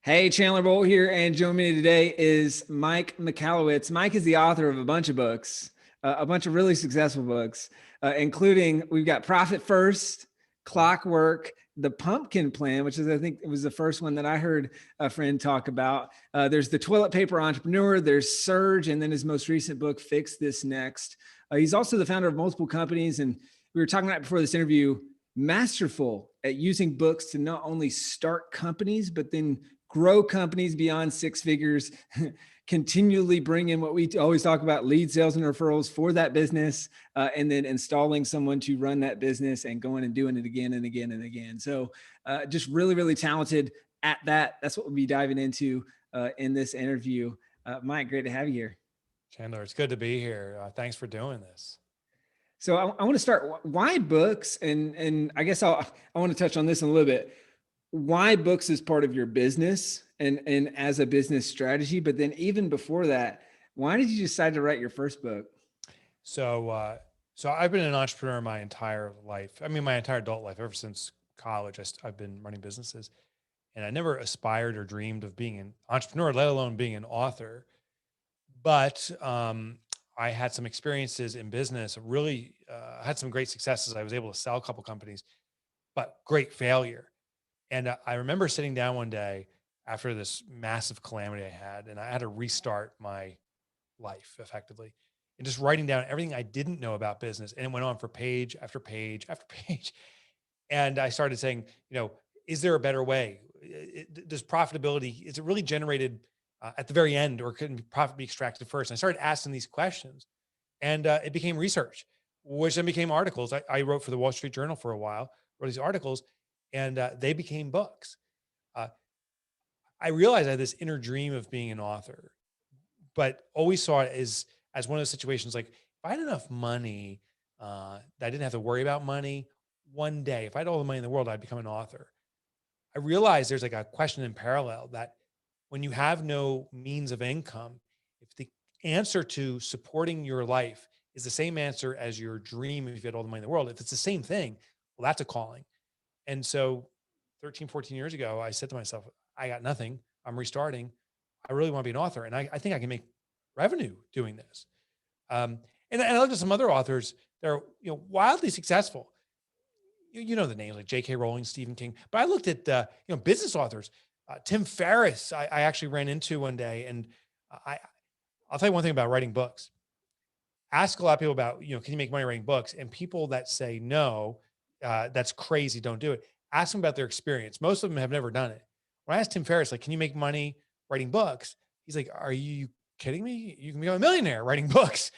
Hey, Chandler Bolt here, and joining me today is Mike Michalowicz. Mike is the author of a bunch of books, a bunch of really successful books, including we've got Profit First, Clockwork, The Pumpkin Plan, which is, I think it was the first one that I heard a friend talk about. There's The Toilet Paper Entrepreneur, there's Surge, and then his most recent book, Fix This Next. He's also the founder of multiple companies, and we were talking about before this interview, masterful at using books to not only start companies, but then grow companies beyond six figures, continually bring in what we always talk about, lead sales and referrals for that business, and then installing someone to run that business and going and doing it again and again and again. So just really, really talented at that. That's what we'll be diving into in this interview. Mike, great to have you here. Chandler, it's good to be here. Thanks for doing this. So I want to start, why books? And I guess I want to touch on this in a little bit. Why books is part of your business and as a business strategy, but then even before that, why did you decide to write your first book? So I've been an entrepreneur my entire life. I mean, my entire adult life, ever since college, I've been running businesses, and I never aspired or dreamed of being an entrepreneur, let alone being an author. But I had some experiences in business, really had some great successes. I was able to sell a couple companies, but great failure. And I remember sitting down one day after this massive calamity I had, and I had to restart my life effectively and just writing down everything I didn't know about business. And it went on for page after page after page. And I started saying, is there a better way? Does profitability, is it really generated at the very end, or couldn't profit be extracted first? And I started asking these questions, and it became research, which then became articles. I wrote for the Wall Street Journal for a while, wrote these articles, and they became books. I realized I had this inner dream of being an author, but always saw it as one of those situations like, if I had enough money that I didn't have to worry about money, one day, if I had all the money in the world, I'd become an author. I realized there's like a question in parallel that when you have no means of income, if the answer to supporting your life is the same answer as your dream, if you had all the money in the world, if it's the same thing, well, that's a calling. And so 13, 14 years ago, I said to myself, I got nothing. I'm restarting. I really want to be an author. And I think I can make revenue doing this. And I looked at some other authors that are wildly successful. You know the names like J.K. Rowling, Stephen King. But I looked at business authors. Tim Ferriss, I actually ran into one day. And I'll tell you one thing about writing books. Ask a lot of people about, can you make money writing books? And people that say no, that's crazy, don't do it. Ask them about their experience. Most of them have never done it. When I asked Tim Ferriss, like, can you make money writing books? He's like, are you kidding me? You can become a millionaire writing books.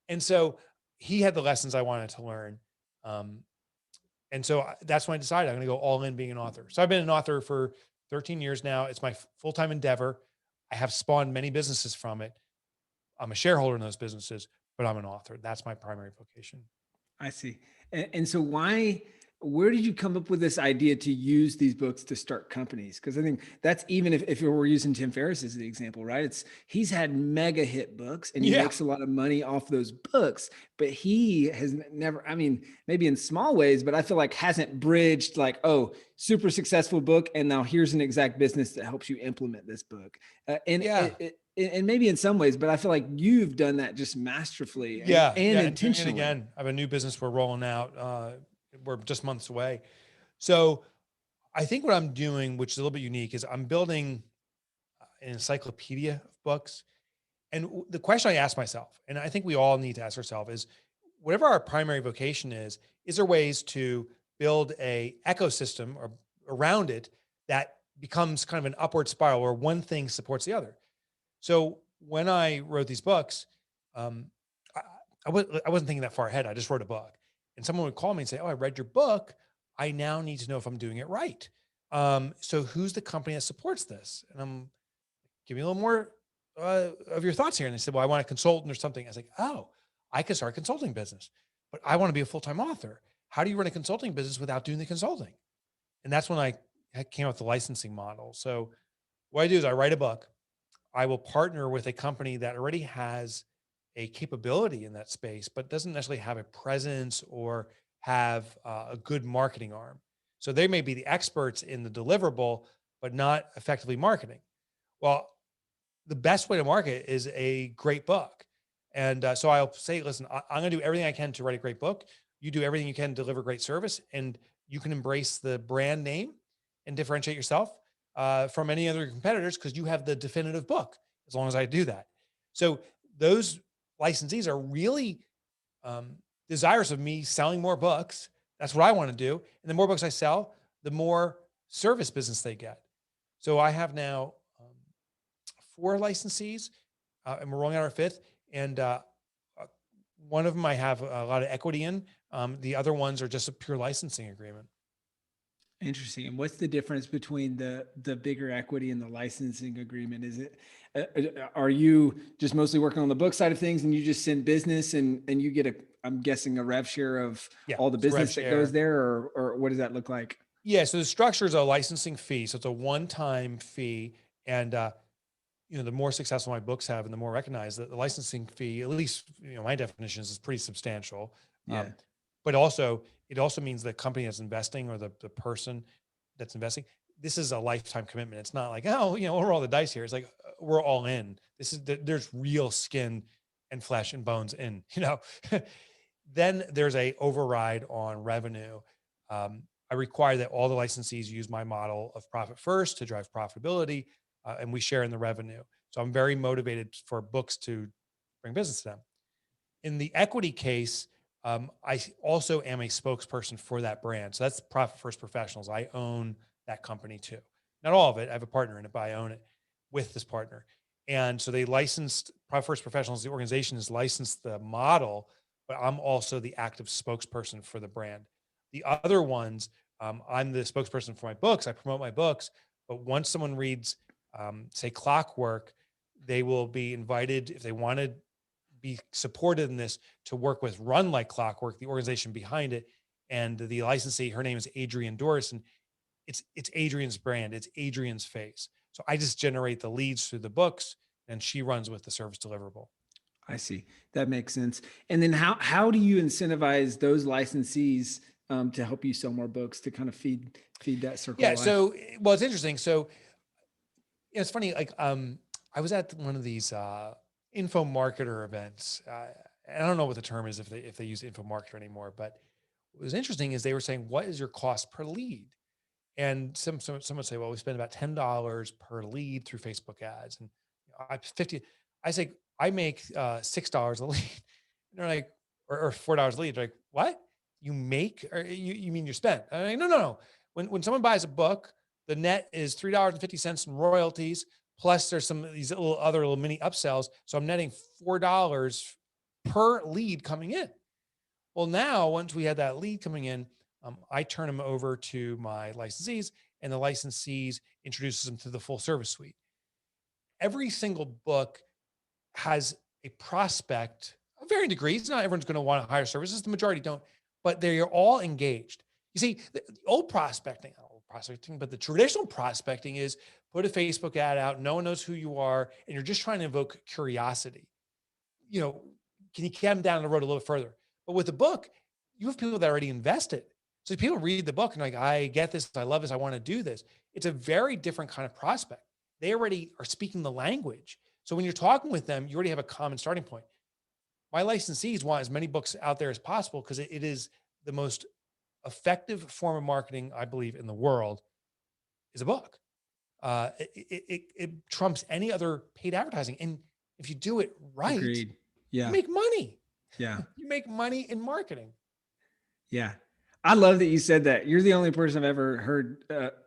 And so he had the lessons I wanted to learn. And so that's when I decided I'm going to go all in being an author. So I've been an author for 13 years now. It's my full-time endeavor. I have spawned many businesses from it. I'm a shareholder in those businesses, but I'm an author. That's my primary vocation. I see. And so where did you come up with this idea to use these books to start companies? Because I think that's, even if we're using Tim Ferriss as the example, right? He's had mega hit books and he makes a lot of money off those books, but he has never, I mean, maybe in small ways, but I feel like hasn't bridged like, oh, super successful book, and now here's an exact business that helps you implement this book. And maybe in some ways, but I feel like you've done that just masterfully and intentionally. And again, I have a new business we're rolling out. We're just months away. So I think what I'm doing, which is a little bit unique, is I'm building an encyclopedia of books. And the question I ask myself, and I think we all need to ask ourselves, is whatever our primary vocation is there ways to build a ecosystem or around it that becomes kind of an upward spiral where one thing supports the other? So when I wrote these books, I wasn't thinking that far ahead. I just wrote a book. And someone would call me and say, oh, I read your book. I now need to know if I'm doing it right. So who's the company that supports this? And I'm, give me a little more of your thoughts here. And they said, well, I want a consultant or something. I was like, oh, I could start a consulting business, but I want to be a full-time author. How do you run a consulting business without doing the consulting? And that's when I came up with the licensing model. So what I do is I write a book. I will partner with a company that already has a capability in that space, but doesn't necessarily have a presence or have a good marketing arm. So they may be the experts in the deliverable, but not effectively marketing. Well, the best way to market is a great book. And so I'll say, listen, I'm going to do everything I can to write a great book. You do everything you can to deliver great service, and you can embrace the brand name and differentiate yourself from any other competitors because you have the definitive book, as long as I do that. So those licensees are really desirous of me selling more books. That's what I want to do. And the more books I sell, the more service business they get. So I have now 4 licensees, and we're rolling out our 5th. And one of them I have a lot of equity in. The other ones are just a pure licensing agreement. Interesting. And what's the difference between the bigger equity and the licensing agreement? Is it, are you just mostly working on the book side of things and you just send business and you get I'm guessing a rev share of all the business that goes there, or what does that look like? Yeah. So the structure is a licensing fee. So it's a one-time fee. And, the more successful my books have and the more recognized, the licensing fee, at least, my definition is pretty substantial. Yeah. But also, it also means the company that's investing, or the person that's investing, this is a lifetime commitment. It's not like, we'll roll the dice here. It's like, we're all in. There's real skin and flesh and bones in, Then there's a override on revenue. I require that all the licensees use my model of profit first to drive profitability, and we share in the revenue. So I'm very motivated for books to bring business to them. In the equity case, I also am a spokesperson for that brand. So that's Profit First Professionals. I own that company too. Not all of it. I have a partner in it, but I own it with this partner. And so they licensed Profit First Professionals. The organization has licensed the model, but I'm also the active spokesperson for the brand. The other ones, I'm the spokesperson for my books. I promote my books, but once someone reads, say, Clockwork, they will be invited, if they want to be supported in this, to work with Run Like Clockwork, the organization behind it. And the licensee, her name is Adrienne Doris, and it's Adrienne's brand. It's Adrienne's face. So I just generate the leads through the books, and she runs with the service deliverable. I see. That makes sense. And then how do you incentivize those licensees to help you sell more books, to kind of feed that circle? Yeah. So, well, it's interesting. So it's funny. Like, I was at one of these info marketer events. I don't know what the term is if they use info marketer anymore, but what was interesting is they were saying, what is your cost per lead? And some would say, well, we spend about $10 per lead through Facebook ads, and I say, I make $6 a lead. And they're like, or $4 a lead. They're like, what? You make, or you mean you spend? I'm like, no. When someone buys a book, the net is $3.50 in royalties. Plus there's some of these little mini upsells. So I'm netting $4 per lead coming in. Well, now, once we had that lead coming in, I turn them over to my licensees, and the licensees introduces them to the full service suite. Every single book has a prospect of varying degrees. Not everyone's going to want to hire services. The majority don't, but they are all engaged. You see, the old prospecting, but the traditional prospecting is put a Facebook ad out. No one knows who you are, and you're just trying to invoke curiosity. Can you get them down the road a little further? But with the book, you have people that already invested. So people read the book and like, I get this, I love this, I want to do this. It's a very different kind of prospect. They already are speaking the language. So when you're talking with them, you already have a common starting point. My licensees want as many books out there as possible because it is the most effective form of marketing, I believe, in the world, is a book. It trumps any other paid advertising. And if you do it right, Agreed. Yeah. You make money. Yeah. You make money in marketing. Yeah. I love that you said that. You're the only person I've ever heard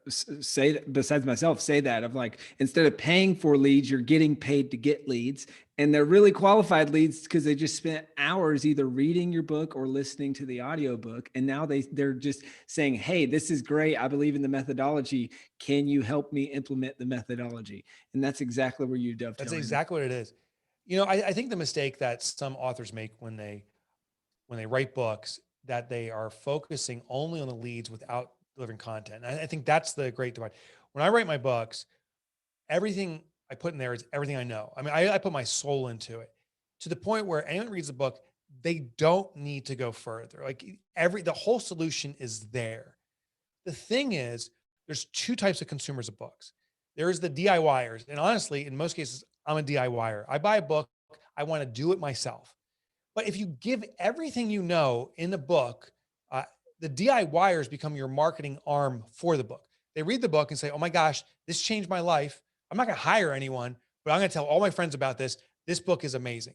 say that, besides myself, say that, of like, instead of paying for leads, you're getting paid to get leads. And they're really qualified leads because they just spent hours either reading your book or listening to the audiobook. And now they're just saying, hey, this is great. I believe in the methodology. Can you help me implement the methodology? And that's exactly where you dovetail. That's exactly what it is. I think the mistake that some authors make when they write books, that they are focusing only on the leads without delivering content. And I think that's the great divide. When I write my books, everything I put in there is everything I know. I mean, I put my soul into it, to the point where anyone reads the book, they don't need to go further. Like the whole solution is there. The thing is, there's two types of consumers of books. There's the DIYers. And honestly, in most cases, I'm a DIYer. I buy a book, I want to do it myself. But if you give everything you know in the book, uh, the DIYers become your marketing arm for the book. They read the book and say, oh my gosh, this changed my life. I'm not going to hire anyone, but I'm going to tell all my friends about this. This book is amazing.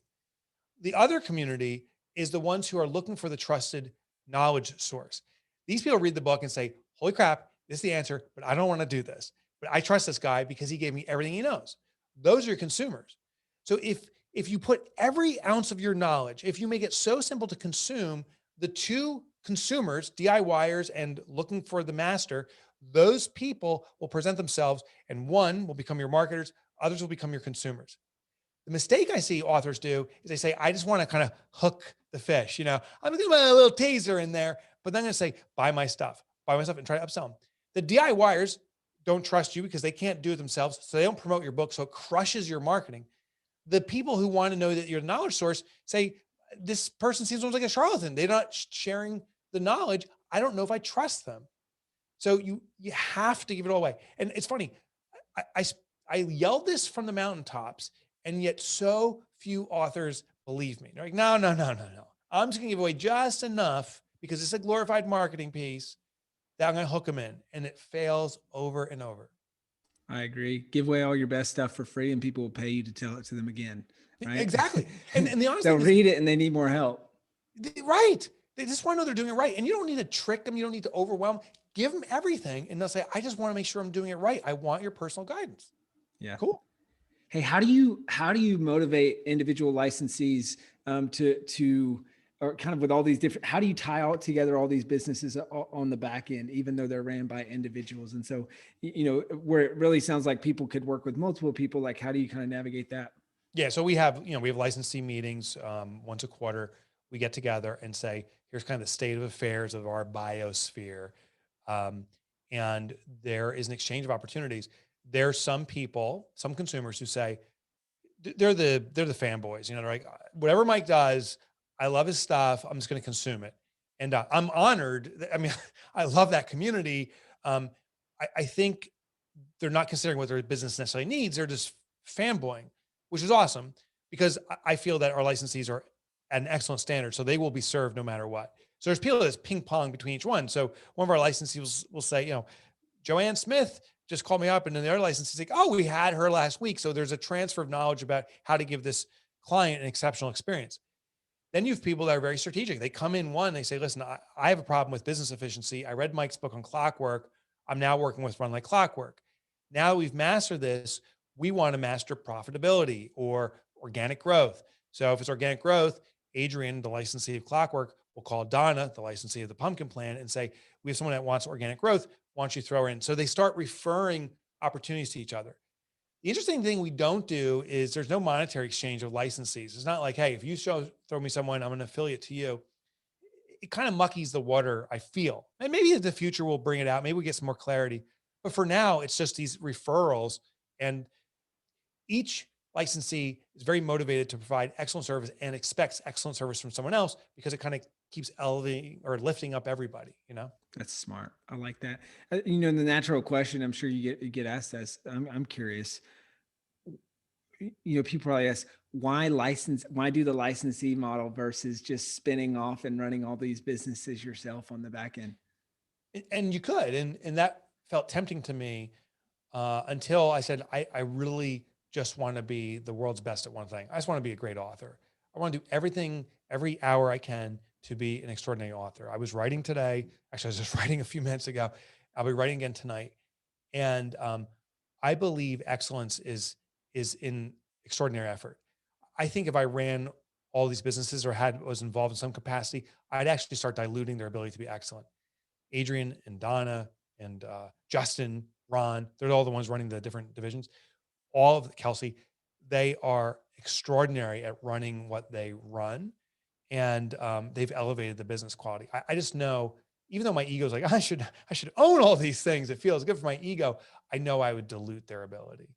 The other community is the ones who are looking for the trusted knowledge source. These people read the book and say, holy crap, this is the answer, but I don't want to do this. But I trust this guy because he gave me everything he knows. Those are your consumers. So if you put every ounce of your knowledge, if you make it so simple to consume, the two consumers, DIYers and looking for the master, those people will present themselves, and one will become your marketers, others will become your consumers. The mistake I see authors do is they say, I just want to kind of hook the fish. I'm going to put a little taser in there, but then I'm going to say, buy my stuff and try to upsell them. The DIYers don't trust you because they can't do it themselves. So they don't promote your book. So it crushes your marketing. The people who want to know that you're the knowledge source say, this person seems almost like a charlatan. They're not sharing the knowledge. I don't know if I trust them. So you have to give it all away. And it's funny. I yelled this from the mountaintops, and yet so few authors believe me. They're like, no. I'm just gonna give away just enough because it's a glorified marketing piece that I'm gonna hook them in. And it fails over and over. I agree. Give away all your best stuff for free and people will pay you to tell it to them again. Right? Exactly. And the honest they'll thing read it and they need more help. Right. They just want to know they're doing it right. And you don't need to trick them. You don't need to overwhelm. Give them everything. And they'll say, I just want to make sure I'm doing it right. I want your personal guidance. Yeah. Cool. Hey, how do you motivate individual licensees to or kind of with all these different, how do you tie all together all these businesses on the back end, even though they're ran by individuals? And so, where it really sounds like people could work with multiple people, like how do you kind of navigate that? Yeah. So we have licensee meetings once a quarter. We get together and say, here's kind of the state of affairs of our biosphere. And there is an exchange of opportunities. There are some people, some consumers who say, they're the fanboys, they're like, whatever Mike does, I love his stuff. I'm just going to consume it. And I'm honored. I mean, I love that community. I think they're not considering what their business necessarily needs. They're just fanboying, which is awesome because I feel that our licensees are at an excellent standard. So they will be served no matter what. So there's people that's ping pong between each one. So one of our licensees will say, Joanne Smith just called me up, and then the other licensee is like, oh, we had her last week. So there's a transfer of knowledge about how to give this client an exceptional experience. Then you have people that are very strategic. They come in they say, listen, I have a problem with business efficiency. I read Mike's book on clockwork. I'm now working with Run Like Clockwork. Now we've mastered this. We want to master profitability or organic growth. So if it's organic growth, Adrian, the licensee of Clockwork, will call Donna, the licensee of the Pumpkin Plan, and say, we have someone that wants organic growth. Why don't you throw her in? So they start referring opportunities to each other. The interesting thing we don't do is there's no monetary exchange of licensees. It's not like, hey, if you throw me someone, I'm an affiliate to you. It kind of muckies the water, I feel. And maybe in the future we'll bring it out. Maybe we get some more clarity. But for now, it's just these referrals. And each licensee is very motivated to provide excellent service and expects excellent service from someone else because it kind of keeps elevating or lifting up everybody, That's smart. I like that. The natural question I'm sure you get asked this. I'm curious. People probably ask, why do the licensee model versus just spinning off and running all these businesses yourself on the back end? And you could, and that felt tempting to me until I said, I really just want to be the world's best at one thing. I just want to be a great author. I want to do everything, every hour I can to be an extraordinary author. I was writing today. Actually, I was just writing a few minutes ago. I'll be writing again tonight. And I believe excellence is in extraordinary effort. I think if I ran all these businesses or was involved in some capacity, I'd actually start diluting their ability to be excellent. Adrian and Donna and Justin, Ron, they're all the ones running the different divisions. All of Kelsey, they are extraordinary at running what they run. And they've elevated the business quality. I just know, even though my ego is like, I should own all these things. It feels good for my ego. I know I would dilute their ability.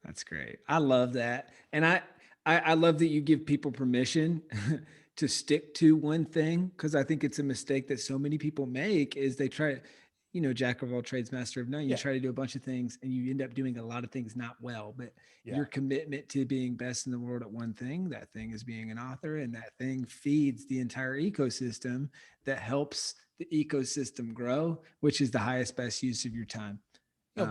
That's great. I love that. And I love that you give people permission to stick to one thing, because I think it's a mistake that so many people make is they try, jack of all trades, master of none. You Yeah. try to do a bunch of things and you end up doing a lot of things not well, but Yeah. your commitment to being best in the world at one thing, that thing is being an author, and that thing feeds the entire ecosystem that helps the ecosystem grow, which is the highest, best use of your time.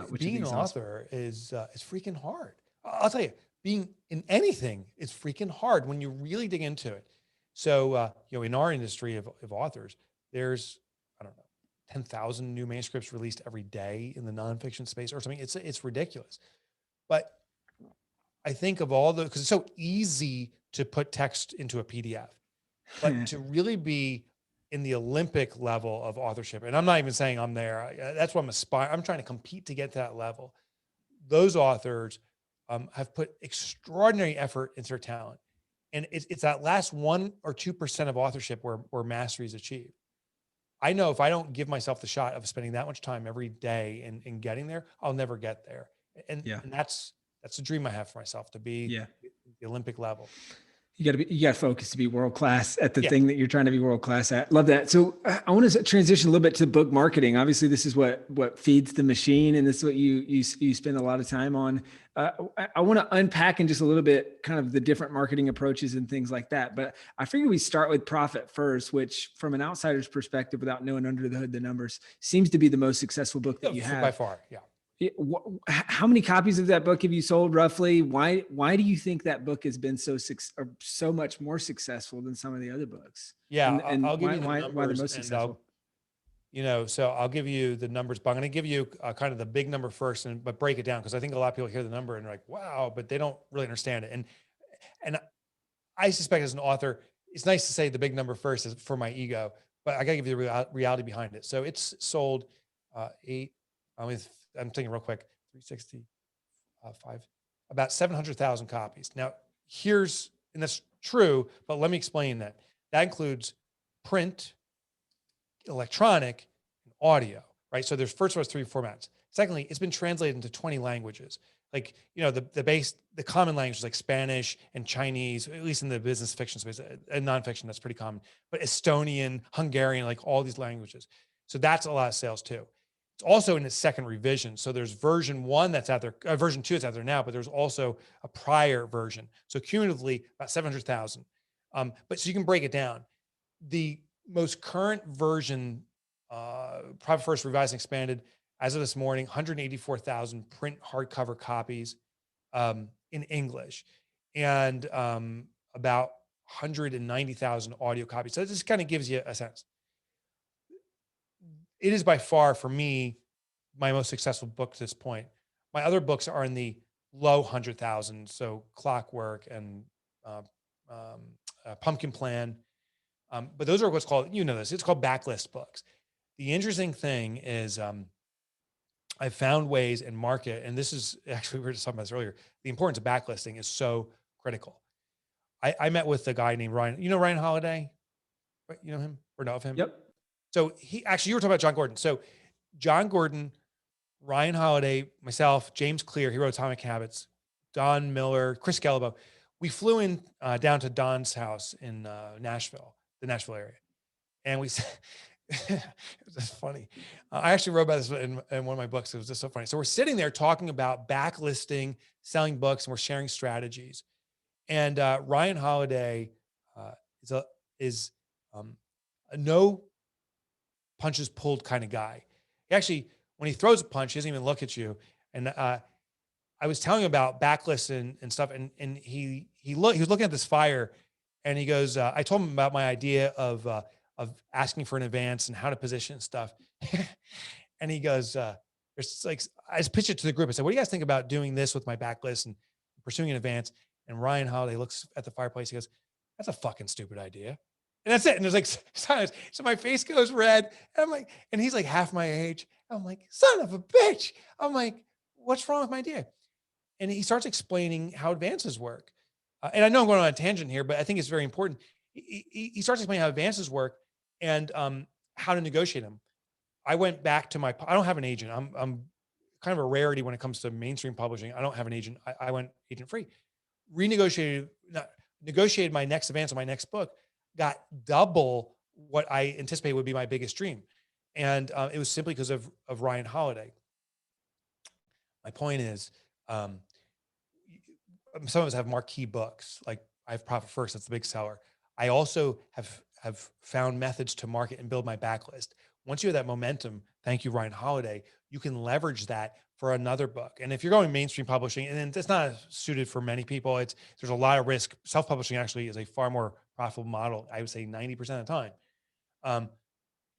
Which Being an author is freaking hard. I'll tell you, being in anything is freaking hard when you really dig into it. So, in our industry of authors, there's, I don't know, 10,000 new manuscripts released every day in the nonfiction space or something. It's ridiculous. But I think of all because it's so easy to put text into a PDF, but to really be in the Olympic level of authorship, and I'm not even saying I'm there. That's what I'm trying to compete to get to that level. Those authors have put extraordinary effort into their talent. And it's that last 1 or 2% of authorship where mastery is achieved. I know if I don't give myself the shot of spending that much time every day in getting there, I'll never get there. And that's a dream I have for myself, to be the Olympic level. You got to focus to be world-class at the thing that you're trying to be world-class at. Love that. So I want to transition a little bit to book marketing. Obviously this is what feeds the machine, and this is what you spend a lot of time on. I want to unpack in just a little bit kind of the different marketing approaches and things like that. But I figure we start with profit first, which from an outsider's perspective, without knowing under the hood the numbers, seems to be the most successful book that you have. By far. Yeah. How many copies of that book have you sold roughly? Why do you think that book has been so much more successful than some of the other books? Yeah. And I'll give you the numbers, why the most successful? So I'll give you the numbers, but I'm going to give you kind of the big number first, but break it down, because I think a lot of people hear the number and they're like, wow, but they don't really understand it. And I suspect as an author, it's nice to say the big number first is for my ego, but I got to give you the reality behind it. So it's sold I'm thinking real quick, 365, about 700,000 copies. Now and that's true, but let me explain that. That includes print, electronic, and audio, right? So there's, first of all, 3 formats. Secondly, it's been translated into 20 languages. Like, the common languages like Spanish and Chinese, at least in the business fiction space, and nonfiction, that's pretty common, but Estonian, Hungarian, like all these languages. So that's a lot of sales too. It's also in its second revision. So there's version 1 that's out there, version 2 that's out there now, but there's also a prior version. So cumulatively about 700,000. But so you can break it down. The most current version, Profit First Revised and Expanded, as of this morning, 184,000 print hardcover copies in English, and about 190,000 audio copies. So this kind of gives you a sense. It is by far, for me, my most successful book to this point. My other books are in the low 100,000, so Clockwork and Pumpkin Plan. But those are what's called, it's called backlist books. The interesting thing is I found ways in market, and this is actually, we were just talking about this earlier, the importance of backlisting is so critical. I met with a guy named Ryan. You know Ryan Holiday? You know him or know of him? Yep. So you were talking about John Gordon. So John Gordon, Ryan Holiday, myself, James Clear, he wrote Atomic Habits, Don Miller, Chris Gelabo. We flew in down to Don's house in the Nashville area. And we said, it was just funny. I actually wrote about this in one of my books. It was just so funny. So we're sitting there talking about backlisting, selling books, and we're sharing strategies. And Ryan Holiday is a no punches pulled kind of guy. He actually, when he throws a punch, he doesn't even look at you. And I was telling him about backlist and stuff, and he was looking at this fire, and he goes, I told him about my idea of asking for an advance and how to position and stuff. And he goes, there's like, I just pitched it to the group. I said, what do you guys think about doing this with my backlist and pursuing an advance? And Ryan Holiday looks at the fireplace. He goes, that's a fucking stupid idea. And that's it. And there's like silence. So my face goes red. And I'm like, and he's like half my age. I'm like, son of a bitch. I'm like, what's wrong with my idea? And he starts explaining how advances work. And I know I'm going on a tangent here, but I think it's very important. He starts explaining how advances work and how to negotiate them. I went back to I don't have an agent. I'm kind of a rarity when it comes to mainstream publishing. I don't have an agent. I went agent free, negotiated my next advance on my next book, got double what I anticipated would be my biggest dream. And it was simply because of Ryan Holiday. My point is, um, some of us have marquee books. Like I have Profit First, that's the big seller. I also have found methods to market and build my backlist. Once you have that momentum, thank you, Ryan Holiday, you can leverage that for another book. And if you're going mainstream publishing, and it's not suited for many people, there's a lot of risk. Self-publishing actually is a far more profitable model. I would say 90% of the time.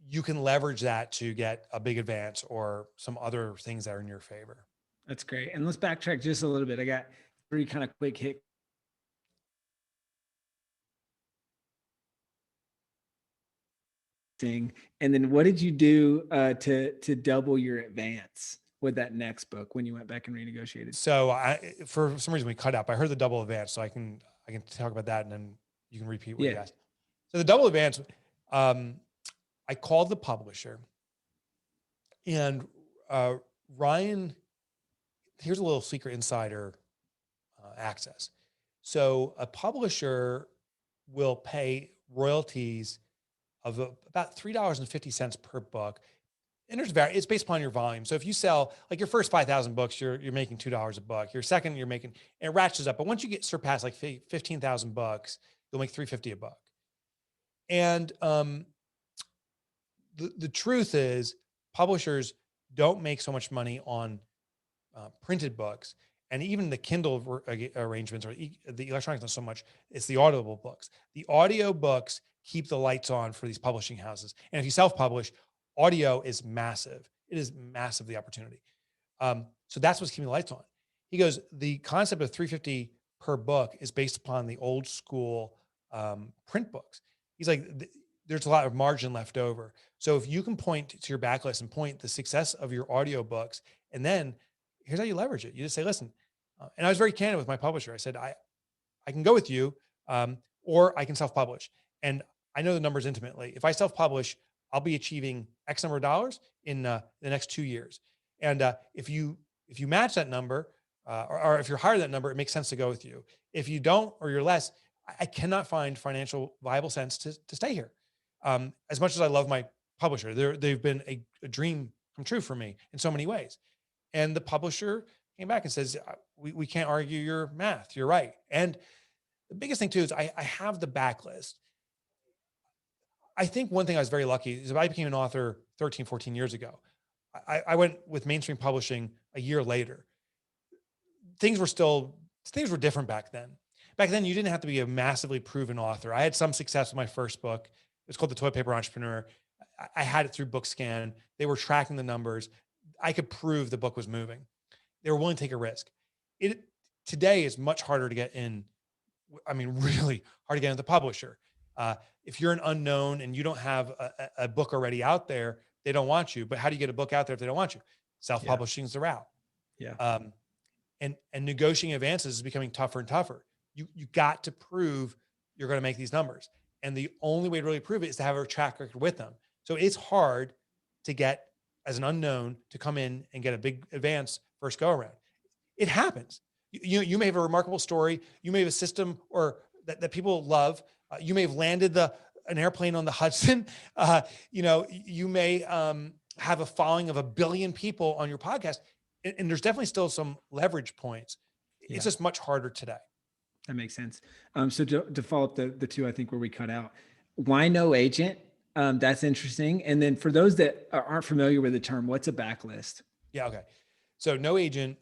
You can leverage that to get a big advance or some other things that are in your favor. That's great. And let's backtrack just a little bit. I got 3 kind of quick hit. And then what did you do to double your advance with that next book when you went back and renegotiated? So for some reason we cut out, but I heard the double advance, so I can talk about that and then you can repeat what you asked. So the double advance, I called the publisher and Ryan, here's a little secret insider access. So a publisher will pay royalties of about $3.50 per book. And it's based upon your volume. So if you sell like your first 5,000 books, you're making $2 a book. Your second, you're making, and it ratchets up. But once you get surpassed like 15,000 bucks, you'll make $3.50 a book. And the truth is publishers don't make so much money on printed books. And even the Kindle arrangements or the electronics, not so much. It's the audible books. The audio books keep the lights on for these publishing houses. And if you self-publish, audio is massive. It is massive, the opportunity. So that's what's keeping the lights on. He goes, the concept of $3.50 per book is based upon the old school print books. He's like, there's a lot of margin left over. So if you can point to your backlist and point the success of your audio books, and then here's how you leverage it. You just say, listen, and I was very candid with my publisher. I said, I can go with you, or I can self-publish. And I know the numbers intimately. If I self-publish, I'll be achieving X number of dollars in the next 2 years. And if you match that number, or if you're higher than that number, it makes sense to go with you. If you don't, or you're less, I cannot find financial viable sense to stay here. As much as I love my publisher, they've been a dream come true for me in so many ways. And the publisher came back and says, we can't argue your math. You're right. And the biggest thing too is I have the backlist. I think one thing I was very lucky is I became an author 13, 14 years ago. I went with mainstream publishing a year later. Things were different back then. Back then, you didn't have to be a massively proven author. I had some success with my first book. It was called The Toilet Paper Entrepreneur. I had it through BookScan. They were tracking the numbers. I could prove the book was moving. They were willing to take a risk. Today is much harder to get in. I mean, really hard to get into the publisher. If you're an unknown and you don't have a book already out there, they don't want you. But how do you get a book out there if they don't want you? Self-publishing is the route. Yeah. And negotiating advances is becoming tougher and tougher. You got to prove you're going to make these numbers. And the only way to really prove it is to have a track record with them. So it's hard to get as an unknown to come in and get a big advance first go around. It happens. You may have a remarkable story. You may have a system or that people love. You may have landed an airplane on the Hudson. You may have a following of 1 billion people on your podcast. And there's definitely still some leverage points. It's just much harder today. That makes sense. So to follow up the two, I think where we cut out, why no agent? That's interesting. And then for those that aren't familiar with the term, what's a backlist? Yeah. Okay. So no agent,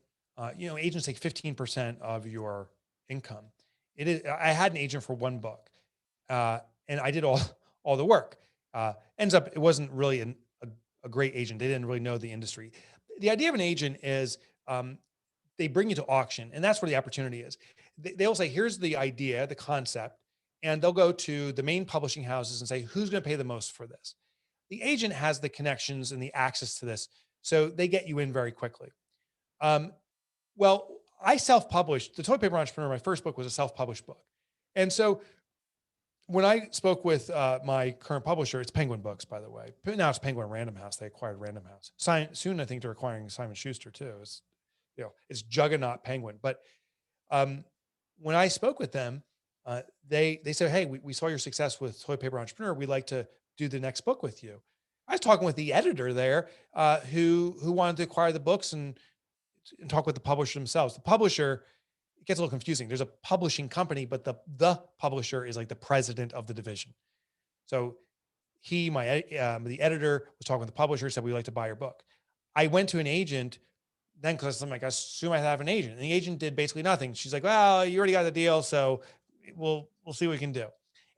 agents take 15% of your income. I had an agent for one book, and I did all the work. Ends up, it wasn't really a great agent. They didn't really know the industry. The idea of an agent is they bring you to auction, and that's where the opportunity is. They'll say, here's the idea, the concept, and they'll go to the main publishing houses and say, who's going to pay the most for this? The agent has the connections and the access to this, so they get you in very quickly. Well, I self-published. The Toilet Paper Entrepreneur, my first book, was a self-published book. And so when I spoke with my current publisher, it's Penguin Books, by the way. Now it's Penguin Random House. They acquired Random House. Soon, I think they're acquiring Simon Schuster too. It's Juggernaut Penguin. But when I spoke with them, they said, hey, we saw your success with Toilet Paper Entrepreneur. We'd like to do the next book with you. I was talking with the editor there, who wanted to acquire the books and talk with the publisher themselves. The publisher, it gets a little confusing. There's a publishing company, but the publisher is like the president of the division. So the editor was talking with the publisher, said, we'd like to buy your book. I went to an agent then because I'm like, I assume I have an agent. And the agent did basically nothing. She's like, well, you already got the deal, so we'll see what we can do.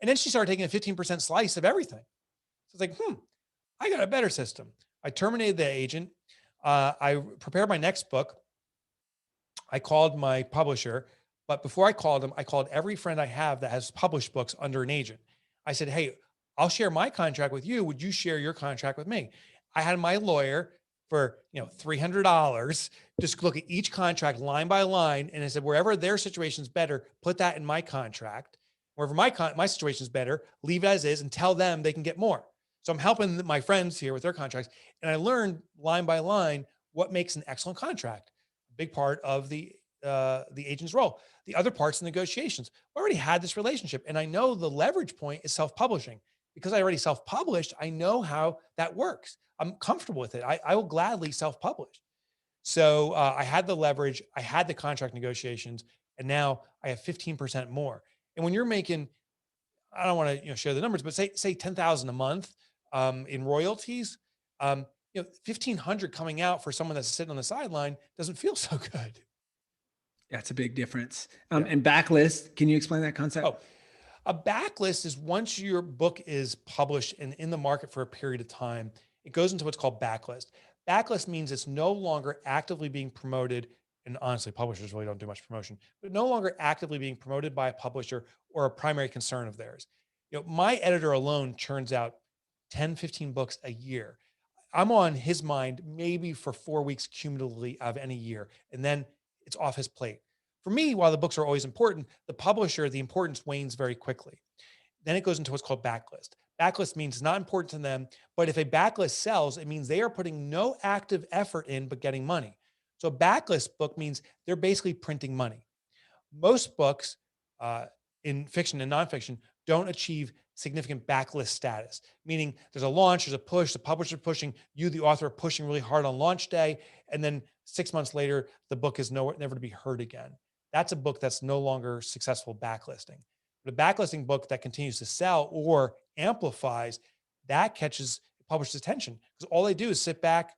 And then she started taking a 15% slice of everything. So it's like, I got a better system. I terminated the agent. I prepared my next book. I called my publisher, but before I called him, I called every friend I have that has published books under an agent. I said, hey, I'll share my contract with you. Would you share your contract with me? I had my lawyer for $300 just look at each contract line by line, and I said, wherever their situation is better, put that in my contract. Wherever my situation is better, leave it as is and tell them they can get more. So I'm helping my friends here with their contracts, and I learned line by line what makes an excellent contract. A big part of the agent's role. The other parts of negotiations. I already had this relationship, and I know the leverage point is self-publishing. Because I already self-published, I know how that works. I'm comfortable with it. I will gladly self-publish. So I had the leverage, I had the contract negotiations, and now I have 15% more. And when you're making, I don't want to share the numbers, but say 10,000 a month in royalties, 1,500 coming out for someone that's sitting on the sideline doesn't feel so good. That's a big difference. Yeah. And backlist, can you explain that concept? Oh, a backlist is once your book is published and in the market for a period of time, it goes into what's called backlist. Backlist means it's no longer actively being promoted. And honestly, publishers really don't do much promotion, but no longer actively being promoted by a publisher or a primary concern of theirs. My editor alone churns out 10, 15 books a year. I'm on his mind maybe for 4 weeks cumulatively of any year, and then it's off his plate. For me, while the books are always important, the publisher, the importance wanes very quickly. Then it goes into what's called backlist. Backlist means it's not important to them, but if a backlist sells, it means they are putting no active effort in, but getting money. So a backlist book means they're basically printing money. Most books in fiction and nonfiction don't achieve significant backlist status, meaning there's a launch, there's a push, the publisher pushing, you, the author, pushing really hard on launch day, and then 6 months later, the book is never to be heard again. That's a book that's no longer successful backlisting. But a backlisting book that continues to sell or amplifies, that catches the publisher's attention because all they do is sit back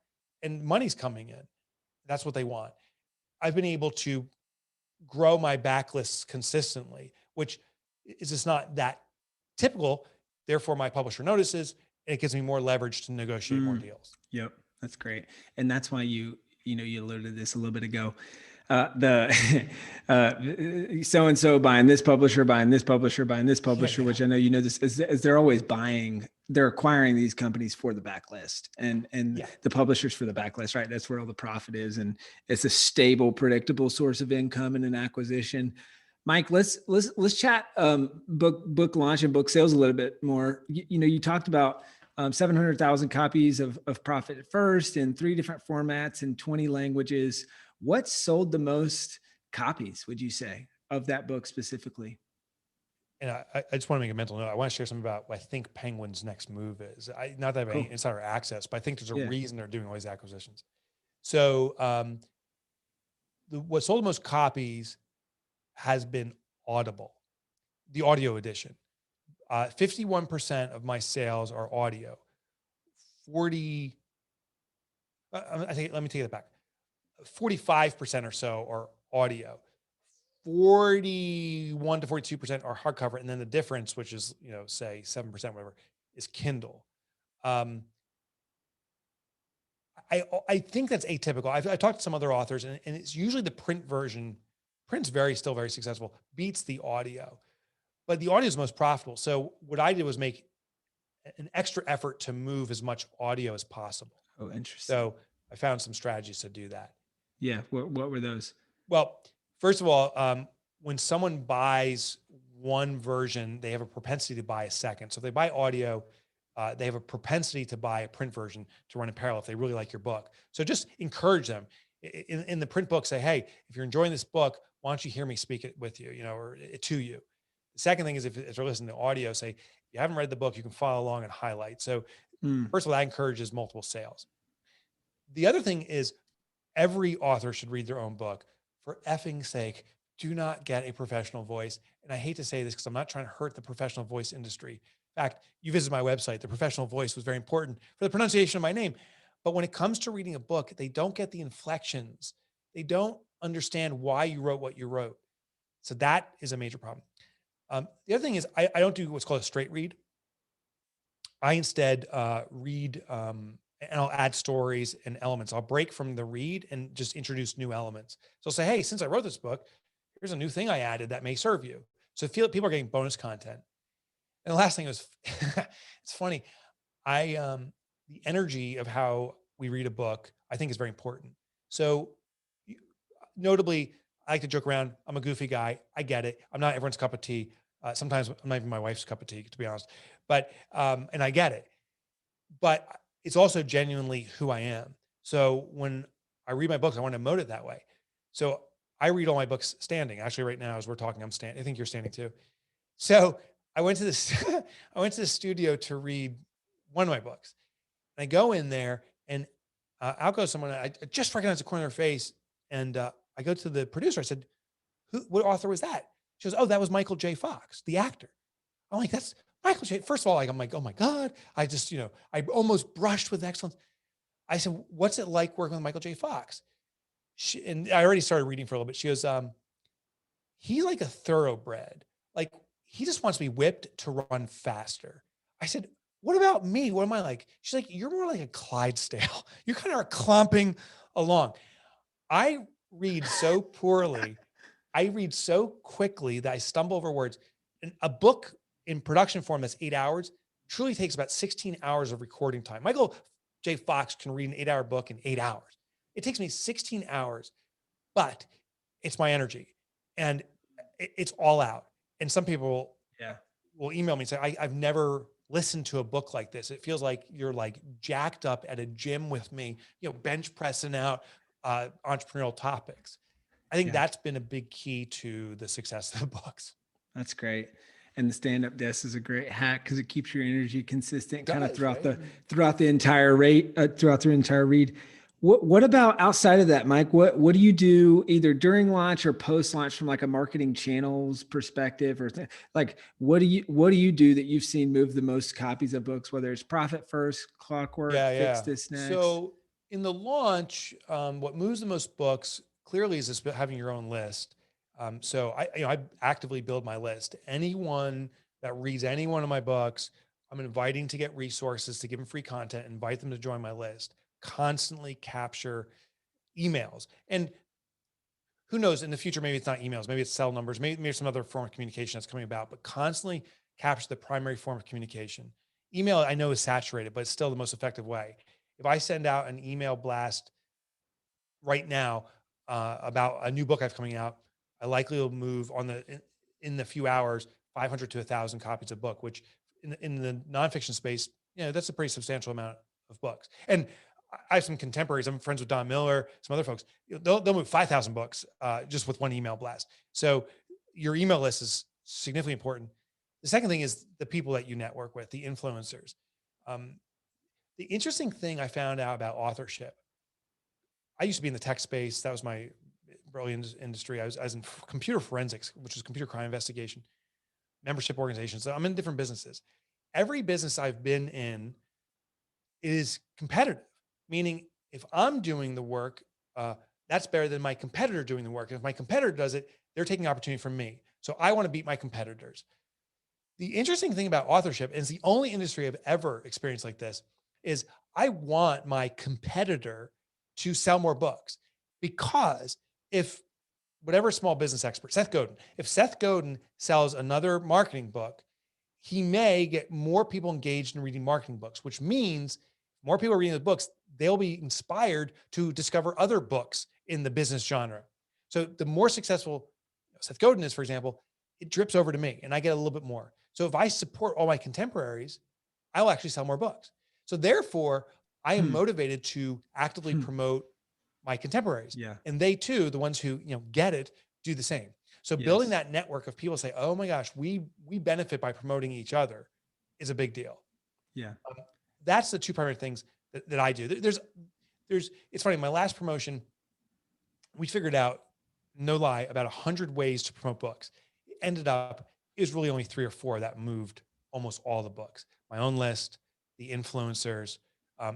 and money's coming in. That's what they want. I've been able to grow my backlists consistently, which is just not that typical. Therefore, my publisher notices, and it gives me more leverage to negotiate more deals. Yep, that's great, and that's why you alluded to this a little bit ago. So and so buying this publisher, buying this publisher, buying this publisher, which I know this is they're always they're acquiring these companies for the backlist and the publishers for the backlist, right? That's where all the profit is, and it's a stable, predictable source of income and an acquisition. Mike, let's chat book launch and book sales a little bit more. You talked about 700,000 copies of Profit First in 3 different formats in 20 languages. What sold the most copies, would you say, of that book specifically? And I just want to make a mental note. I want to share something about what I think Penguin's next move is. Not that I have any insider access, but I think there's a reason they're doing all these acquisitions. So what sold the most copies has been Audible, the audio edition. 51% of my sales are audio. Let me take it back. 45% or so are audio. 41 to 42% are hardcover. And then the difference, which is, say 7%, whatever, is Kindle. I think that's atypical. I've talked to some other authors, and it's usually the print version. Print's still very successful, beats the audio, but the audio is most profitable. So what I did was make an extra effort to move as much audio as possible. Oh, interesting. So I found some strategies to do that. Yeah. What were those? Well, first of all, when someone buys one version, they have a propensity to buy a second. So if they buy audio, they have a propensity to buy a print version to run in parallel if they really like your book. So just encourage them. In the print book, say, hey, if you're enjoying this book, why don't you hear me speak it with you, or to you. The second thing is if they're listening to audio, say, if you haven't read the book, you can follow along and highlight. So First of all, that encourages multiple sales. The other thing is every author should read their own book. For effing sake, do not get a professional voice. And I hate to say this because I'm not trying to hurt the professional voice industry. In fact, you visit my website, the professional voice was very important for the pronunciation of my name. But when it comes to reading a book, they don't get the inflections. They don't understand why you wrote what you wrote. So that is a major problem. The other thing is I don't do what's called a straight read. I instead read and I'll add stories and elements. I'll break from the read and just introduce new elements. So I'll say, hey, since I wrote this book, here's a new thing I added that may serve you. So people are getting bonus content. And the last thing was, it's funny. The energy of how we read a book, I think is very important. So notably, I like to joke around. I'm a goofy guy. I get it. I'm not everyone's cup of tea. Sometimes I'm not even my wife's cup of tea, to be honest. But, and I get it. But it's also genuinely who I am. So when I read my books, I want to emote it that way. So I read all my books standing. Actually, right now, as we're talking, I'm standing. I think you're standing too. So I went to this, I went to the studio to read one of my books. And I go in there and out goes someone, I just recognized the corner of her face. And I go to the producer. I said, what author was that? She goes, oh, that was Michael J. Fox, the actor. I'm like, that's Michael J. First of all, I'm like, oh my God. I just, I almost brushed with excellence. I said, what's it like working with Michael J. Fox? And I already started reading for a little bit. She goes, he's like a thoroughbred. Like he just wants to be whipped to run faster. I said, what about me? What am I like? She's like, you're more like a Clydesdale. You kind of are clumping along. I read so poorly. I read so quickly that I stumble over words. And a book in production form that's 8 hours truly takes about 16 hours of recording time. Michael J. Fox can read an 8-hour book in 8 hours. It takes me 16 hours, but it's my energy and it's all out. And some people will email me and say, I've never listened to a book like this. It feels like you're like jacked up at a gym with me, bench pressing out entrepreneurial topics. I think that's been a big key to the success of the books. That's great. And the stand-up desk is a great hack because it keeps your energy consistent kind of throughout the entire read. What about outside of that, Mike? What do you do either during launch or post launch from like a marketing channels perspective, or like what do you do that you've seen move the most copies of books, whether it's profit first, clockwork, fix this next? So in the launch, what moves the most books clearly is this having your own list. So I actively build my list. Anyone that reads any one of my books, I'm inviting to get resources, to give them free content, invite them to join my list, constantly capture emails. And who knows, in the future, maybe it's not emails, maybe it's cell numbers, maybe some other form of communication that's coming about, but constantly capture the primary form of communication. Email, I know, is saturated, but it's still the most effective way. If I send out an email blast right now about a new book I've coming out, I likely will move in the few hours, 500 to 1,000 copies of book, which in the nonfiction space, that's a pretty substantial amount of books. And I have some contemporaries. I'm friends with Don Miller, some other folks. They'll move 5,000 books just with one email blast. So your email list is significantly important. The second thing is the people that you network with, the influencers. The interesting thing I found out about authorship, I used to be in the tech space. That was my early industry. I was in computer forensics, which is computer crime investigation, membership organizations. So I'm in different businesses. Every business I've been in is competitive, meaning if I'm doing the work, that's better than my competitor doing the work. And if my competitor does it, they're taking opportunity from me. So I want to beat my competitors. The interesting thing about authorship, and it's the only industry I've ever experienced like this, is I want my competitor to sell more books, because if whatever small business expert, if Seth Godin sells another marketing book, he may get more people engaged in reading marketing books, which means more people are reading the books, they'll be inspired to discover other books in the business genre. So the more successful Seth Godin is, for example, it drips over to me and I get a little bit more. So if I support all my contemporaries, I will actually sell more books. So therefore, I am motivated to actively promote my contemporaries. Yeah. And they too, the ones who get it, do the same. So building that network of people say, oh my gosh, we benefit by promoting each other is a big deal. Yeah. that's the two primary things that I do. It's funny. My last promotion, we figured out, no lie, about 100 ways to promote books. It ended up, it was really only 3 or 4 that moved almost all the books. My own list, the influencers.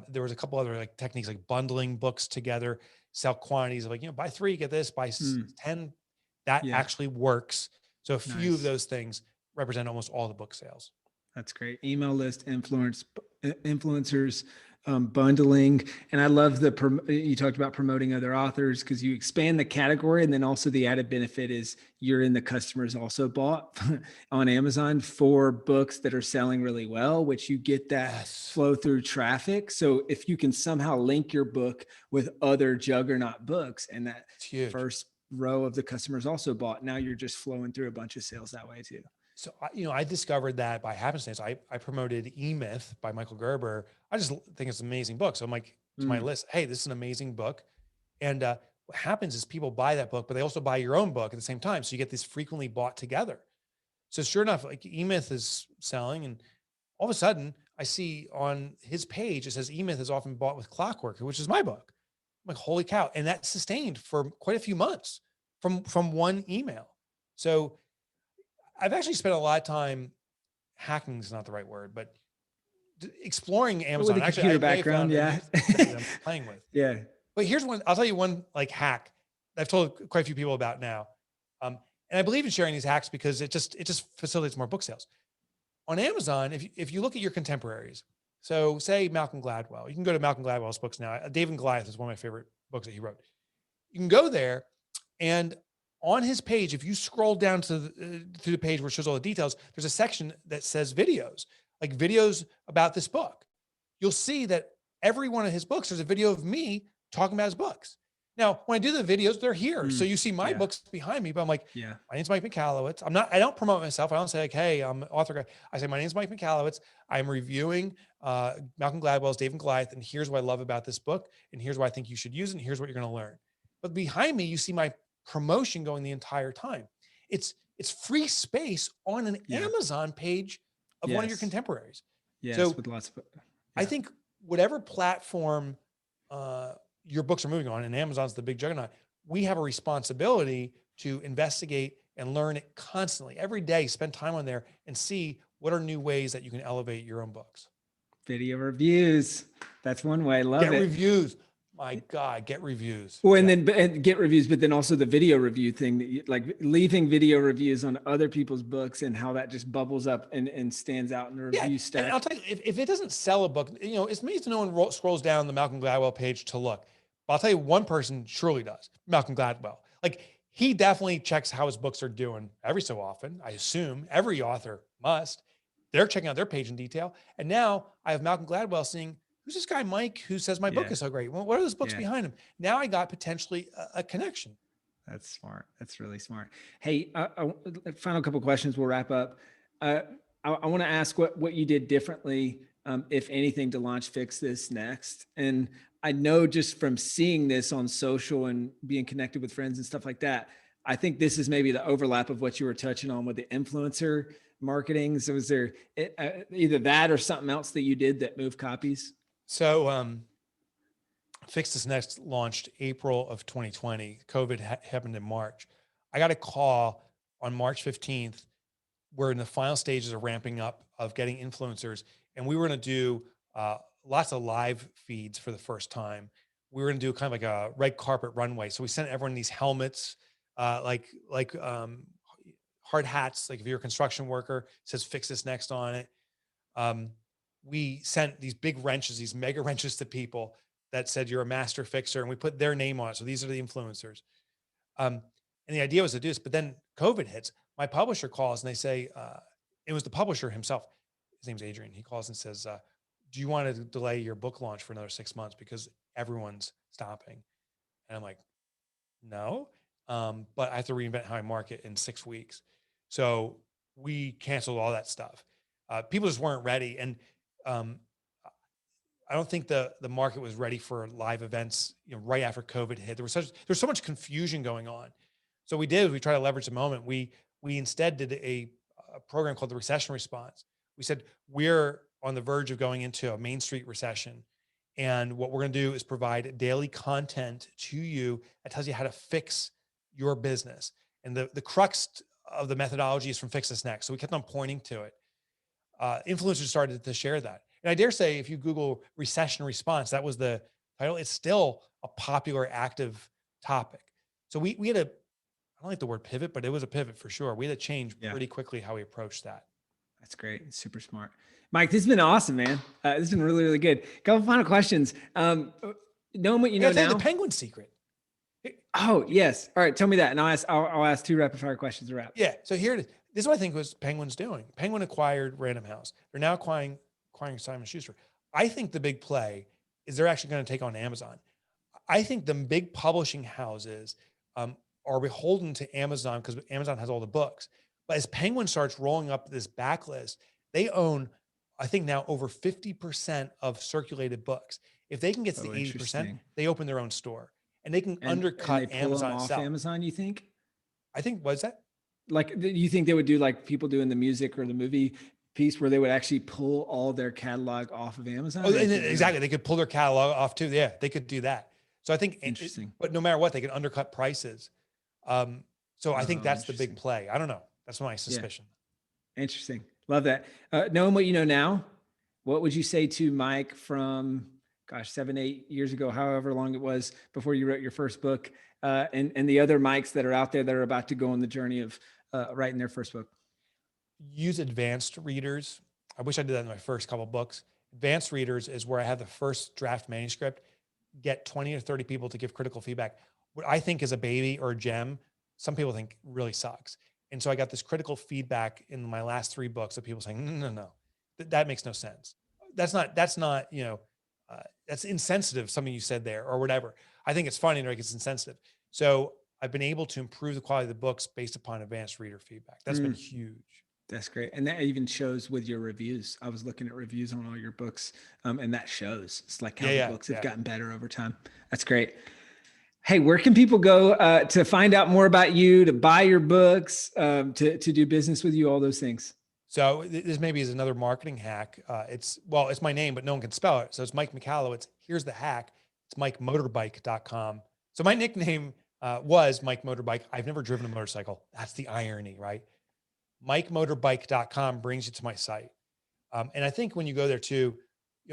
There was a couple other like techniques like bundling books together, sell quantities of like, buy 3, get this, buy 10. That Yeah. actually works. So a few of Nice. those things represent almost all the book sales. That's great. Email list, influencers, bundling. And I love you talked about promoting other authors because you expand the category. And then also the added benefit is you're in the customers also bought on Amazon for books that are selling really well, which you get that flow through traffic. So if you can somehow link your book with other juggernaut books and that first row of the customers also bought, now you're just flowing through a bunch of sales that way too. So, I discovered that by happenstance. I promoted E-Myth by Michael Gerber. I just think it's an amazing book. So I'm like, to my list, hey, this is an amazing book. And what happens is people buy that book, but they also buy your own book at the same time. So you get this frequently bought together. So sure enough, like E-Myth is selling, and all of a sudden I see on his page, it says E-Myth is often bought with Clockwork, which is my book. I'm like, holy cow. And that sustained for quite a few months from one email. So I've actually spent a lot of time, hacking is not the right word, but exploring Amazon. With a Actually, computer I background, found that I'm playing with. Yeah. But here's one, I'll tell you one like hack that I've told quite a few people about now. And I believe in sharing these hacks because it just facilitates more book sales. On Amazon, if you look at your contemporaries, so say Malcolm Gladwell, you can go to Malcolm Gladwell's books now. David and Goliath is one of my favorite books that he wrote. You can go there, and on his page, if you scroll down to through the page where it shows all the details, there's a section that says videos, like videos about this book. You'll see that every one of his books, there's a video of me talking about his books. Now, when I do the videos, they're here. So you see my books behind me, but I'm like, my name's Mike Michalowicz. I don't promote myself. I don't say like, hey, I'm an author guy. I say, my name's Mike Michalowicz. I'm reviewing Malcolm Gladwell's David and Goliath. And here's what I love about this book. And here's why I think you should use it. And here's what you're going to learn. But behind me, you see my promotion going the entire time. It's free space on an Amazon page of one of your contemporaries. Yes, so with lots of. I think whatever platform your books are moving on, and Amazon's the big juggernaut, we have a responsibility to investigate and learn it constantly. Every day, spend time on there and see what are new ways that you can elevate your own books. Video reviews. That's one way. Love it. Get reviews. My God, get reviews. Well, and then get reviews, but then also the video review thing, that like leaving video reviews on other people's books and how that just bubbles up and stands out in the review stack. And I'll tell you, if it doesn't sell a book, it's amazing no one scrolls down the Malcolm Gladwell page to look. But I'll tell you, one person surely does, Malcolm Gladwell. Like he definitely checks how his books are doing every so often. I assume every author must. They're checking out their page in detail. And now I have Malcolm Gladwell seeing, who's this guy, Mike, who says my book is so great? Well, what are those books behind him? Now I got potentially a connection. That's smart. That's really smart. Hey, final couple of questions. We'll wrap up. I want to ask what you did differently, if anything, to launch Fix This next. And I know just from seeing this on social and being connected with friends and stuff like that, I think this is maybe the overlap of what you were touching on with the influencer marketing. So was there either that or something else that you did that moved copies? So Fix This Next launched April of 2020. COVID happened in March. I got a call on March 15th. We're in the final stages of ramping up of getting influencers. And we were going to do lots of live feeds for the first time. We were going to do kind of like a red carpet runway. So we sent everyone these helmets, like hard hats. Like if you're a construction worker, it says Fix This Next on it. We sent these big wrenches, these mega wrenches to people that said you're a master fixer, and we put their name on it. So these are the influencers. And the idea was to do this, but then COVID hits. My publisher calls and they say, it was the publisher himself. His name's Adrian. He calls and says, do you want to delay your book launch for another 6 months because everyone's stopping? And I'm like, no, but I have to reinvent how I market in 6 weeks. So we canceled all that stuff. People just weren't ready. And I don't think the market was ready for live events, right after COVID hit. There's so much confusion going on. So we tried to leverage the moment. We instead did a program called the Recession Response. We said, we're on the verge of going into a Main Street recession. And what we're going to do is provide daily content to you that tells you how to fix your business. And the crux of the methodology is from Fix This Next. So we kept on pointing to it. Influencers started to share that. And I dare say, if you Google recession response, that was the title. It's still a popular, active topic. So we had a, I don't like the word pivot, but it was a pivot for sure. We had to change pretty quickly how we approached that. That's great. It's super smart. Mike, this has been awesome, man. This has been really, really good. Couple final questions. Knowing what you know now. The penguin secret. Oh, yes. All right. Tell me that. And I'll ask 2 rapid fire questions to wrap. Yeah. So here it is. This is what I think was Penguin's doing. Penguin acquired Random House. They're now acquiring Simon & Schuster. I think the big play is they're actually going to take on Amazon. I think the big publishing houses are beholden to Amazon because Amazon has all the books. But as Penguin starts rolling up this backlist, they own, I think now, over 50% of circulated books. If they can get to the 80%, they open their own store and they can undercut and they pull Amazon them off Amazon, you think? I think, what's that? Like, do you think they would do like people do in the music or the movie piece where they would actually pull all their catalog off of Amazon? Oh, exactly. They could pull their catalog off too. Yeah, they could do that. So I think, interesting. But no matter what, they can undercut prices. So I think that's the big play. I don't know. That's my suspicion. Yeah. Interesting. Love that. Knowing what you know now, what would you say to Mike from, 7, 8 years ago, however long it was before you wrote your first book, and the other Mikes that are out there that are about to go on the journey of writing their first book? Use advanced readers. I wish I did that in my first couple of books. Advanced readers is where I have the first draft manuscript, get 20 or 30 people to give critical feedback. What I think is a baby or a gem, some people think really sucks. And so I got this critical feedback in my last 3 books of people saying, no, that makes no sense. That's not, that's insensitive, something you said there or whatever. I think it's funny, like it's insensitive. So I've been able to improve the quality of the books based upon advanced reader feedback. That's been huge. That's great. And that even shows with your reviews. I was looking at reviews on all your books, and that shows. It's like how the books have gotten better over time. That's great. Hey, where can people go to find out more about you, to buy your books, to do business with you, all those things? So this maybe is another marketing hack. It's my name, but no one can spell it. So it's Mike Michalowicz. Here's the hack. It's MikeMotorbike.com. So my nickname was Mike Motorbike. I've never driven a motorcycle. That's the irony, right? MikeMotorbike.com brings you to my site. And I think when you go there too,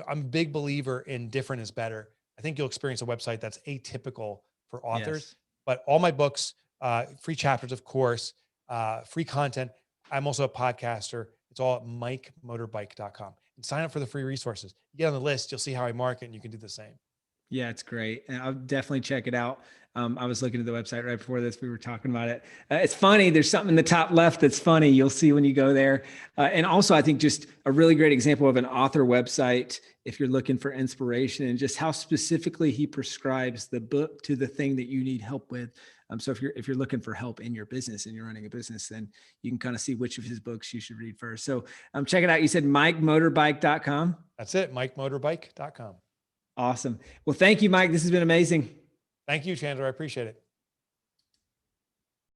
I'm a big believer in different is better. I think you'll experience a website that's atypical for authors, but all my books, free chapters, of course, free content. I'm also a podcaster. It's all at MikeMotorbike.com, and sign up for the free resources. You get on the list, you'll see how I market, and you can do the same. Yeah, it's great. And I'll definitely check it out. I was looking at the website right before this. We were talking about it. It's funny. There's something in the top left that's funny. You'll see when you go there. And also, I think just a really great example of an author website, if you're looking for inspiration, and just how specifically he prescribes the book to the thing that you need help with. So if you're looking for help in your business and you're running a business, then you can kind of see which of his books you should read first. So check it out. You said MikeMotorbike.com. That's it. MikeMotorbike.com. Awesome. Well, thank you, Mike. This has been amazing. Thank you, Chandler. I appreciate it.